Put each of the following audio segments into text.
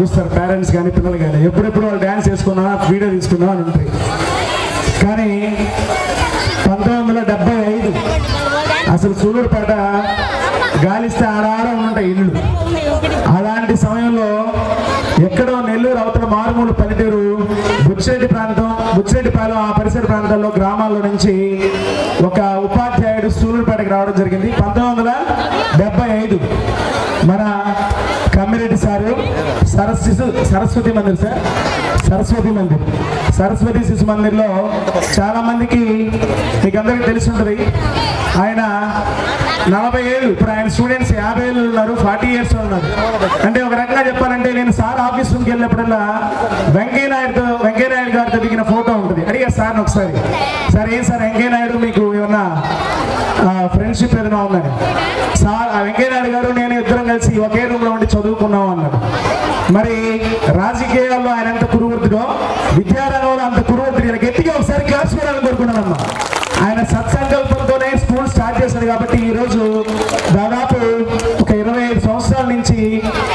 చూస్తారు పేరెంట్స్ కానీ పిల్లలు కానీ ఎప్పుడెప్పుడు వాళ్ళు డ్యాన్స్ వేసుకున్నా వీడియో తీసుకున్నా అని ఉంటాయి. కానీ 1975 అసలు సూళ్ళూరుపేట గాలిస్తే ఆడాడ ఉంటాయి ఇళ్ళు. అలాంటి సమయంలో ఎక్కడో నెల్లూరు అవతల మారుమూల పల్లెటూరు బుచ్చిరెడ్డిపాలెం ఆ పరిసర ప్రాంతాల్లో గ్రామాల్లో నుంచి ఒక ఉపాధ్యాయుడు సూళ్ళూరుపేటకి రావడం జరిగింది. 1975 మన కమ్మిరెడ్డి సారు సరస్వతి మందిర్ సార్ సరస్వతి శిశు మందిర్లో చాలా మందికి మీకు అందరికీ తెలిసి ఉంటుంది. ఆయన 40 ఏళ్ళు, ఇప్పుడు ఆయన స్టూడెంట్స్ 50 ఏళ్ళు ఉన్నారు, 40 ఇయర్స్ ఉన్నారు. అంటే ఒక రకంగా చెప్పాలంటే నేను సార్ ఆఫీస్ రూమ్కి వెళ్ళినప్పుడల్లా వెంకయ్య నాయుడు గారితో దిగిన ఫోటో ఉంటుంది. అడిగా సార్ని ఒకసారి, సార్ ఏం సార్ వెంకయ్య నాయుడు మీకు ఏమన్నా ఫ్రెండ్షిప్ ఏదైనా ఉందని. సార్ వెంకయ్య నాయుడు గారు నేను ఇద్దరం కలిసి ఒకే రూమ్లో ఉండి చదువుకున్నాం అన్నాడు. మరి రాజకీయాల్లో ఆయన ఎంత కురువృత్తుడో విద్యారంగంలో అంత కురువృత్తుడు. గట్టిగా ఒకసారి క్లాస్ కూడా కోరుకున్నానమ్మా. ఆయన సత్సంకల్పంతోనే స్కూల్ స్టార్ట్ చేశాడు కాబట్టి ఈరోజు దాదాపు ఒక 25 సంవత్సరాల నుంచి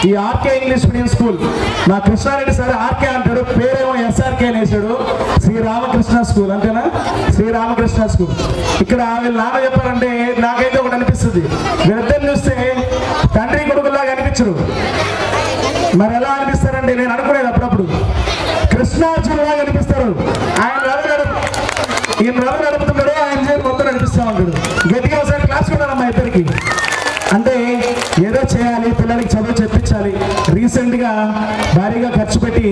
ఈ ఆర్కే ఇంగ్లీష్ మీడియం స్కూల్, మా కృష్ణారెడ్డి సార్ ఆర్కే అంటాడు, పేరేమో ఎస్ఆర్కే వేసాడు, శ్రీరామకృష్ణ స్కూల్ అంతేనా, శ్రీరామకృష్ణ స్కూల్. ఇక్కడ వీళ్ళ నాన్న చెప్పారంటే నాకైతే ఒకటి అనిపిస్తుంది, వీళ్ళిద్దరిని చూస్తే తండ్రి కొడుకులాగా అనిపించరు. మరి ఎలా అనిపిస్తారంటే నేను అనుకునేది అప్పుడప్పుడు కృష్ణార్జునులాగా అనిపిస్తారు. ఆయన రథ నడుపుతున్నాడు, ఆయన చేతి మొత్తం నడిపిస్తా ఉంటాడు. గట్టిగా ఒకసారి క్లాస్ కొట్టాలమ్మా ఇద్దరికి. అంటే ఏదో చేయాలి, పిల్లలకి చదువు చెప్పించాలి. రీసెంట్గా భారీగా ఖర్చు పెట్టి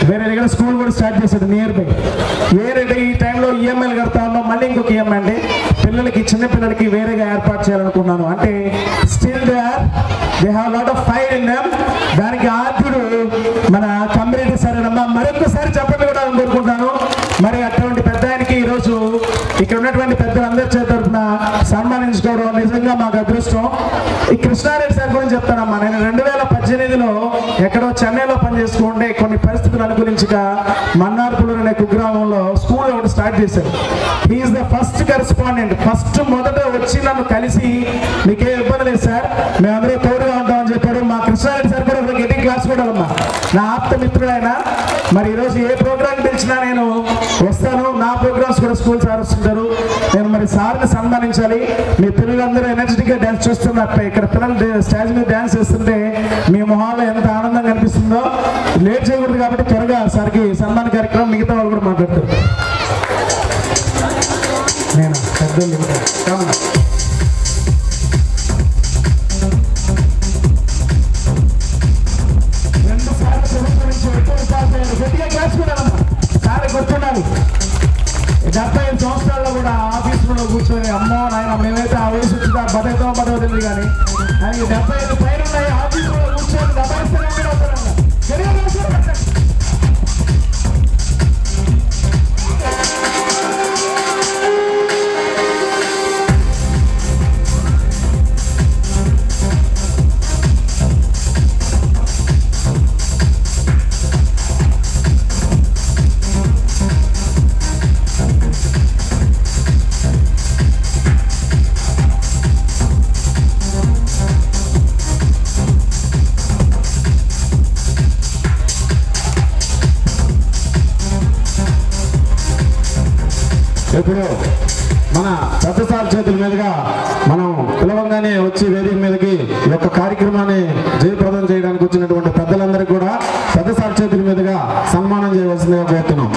వేరే దగ్గర స్కూల్ కూడా స్టార్ట్ చేశాడు నియర్ బై. వేరే ఈ టైంలో ఈఎంఐలు కడతా ఉన్నాం, మళ్ళీ ఇంకొక ఈఎంఐ అంటే పిల్లలకి చిన్న పిల్లలకి వేరేగా ఏర్పాటు చేయాలనుకున్నాను. అంటే still they have lot of fire in them. దానికి ఆద్యుడు మన కమ్మిరెడ్డి సారేనమ్మా. మరొకసారి చెప్పండి కూడా కోరుకుంటాను. మరి అటువంటి పెద్ద ఆయనకి ఈరోజు ఇక్కడ ఉన్నటువంటి పెద్దలందరి చేత తరఫున సన్మానించుకోవడం నిజంగా మాకు అదృష్టం. ఈ కృష్ణారెడ్డి సార్ గురించి చెప్తానమ్మా. నేను 2018లో ఎక్కడో చెన్నైలో పనిచేసుకుంటే కొన్ని పరిస్థితులు అనుకూలించక మన్నార్పులూరు అనే కుగ్రామంలో స్కూల్ ఒకటి స్టార్ట్ చేశారు. He is the first correspondent. మొదట వచ్చి నన్ను కలిసి మీకే ఇబ్బంది లేదు సార్, మేమందరూ తోడుగా ఉంటామని చెప్పాడు. మా కృష్ణారెడ్డి సార్ కూడా ఒక గెటింగ్ క్లాస్ కూడా అమ్మా, నా ఆప్త మిత్రుడైనా. మరి ఈరోజు ఏ ప్రోగ్రామ్ పిలిచినా నేను వస్తాను. నా ప్రోగ్రామ్స్ కూడా స్కూల్ సార్ వస్తుంటారు. నేను మరి సార్ని సన్మానించాలి. మీ పిల్లలందరూ ఎనర్జెటిక్గా డ్యాన్స్ చూస్తున్నట్టు ఇక్కడ పిల్లలు స్టేజ్ మీద డ్యాన్స్ చేస్తుంటే మీ మొహాల్లో ఎంత ఆనందంగా అనిపిస్తుందో. లేట్ చేయకూడదు కాబట్టి త్వరగా సార్కి సన్మాన కార్యక్రమం మిగతా వాళ్ళు కూడా మాట్లాడతారు. నేను పెద్దలు గట్టిగా క్లాస్ కూడా సార్ గుర్తుండాలి. 75 సంవత్సరాల్లో కూడా ఆఫీసులో కూర్చొని అమ్మో నాయన మేమైతే ఆ వయసు వచ్చిందా బతకతో తెలియదు. కానీ ఆయనకి 75 పైన ఉన్నాయి. ఆఫీసులో కూర్చొని దబాయిస్తానే ఇప్పుడు మన పెద్ద సార్ చేతుల మీదుగా మనం పిలవంగానే వచ్చి వేదిక మీదకి ఈ యొక్క కార్యక్రమాన్ని జయప్రదం చేయడానికి వచ్చినటువంటి పెద్దలందరికీ కూడా పెద్ద సార్ చేతుల మీదుగా సన్మానం చేయవలసిందిగా కోరుతున్నాం.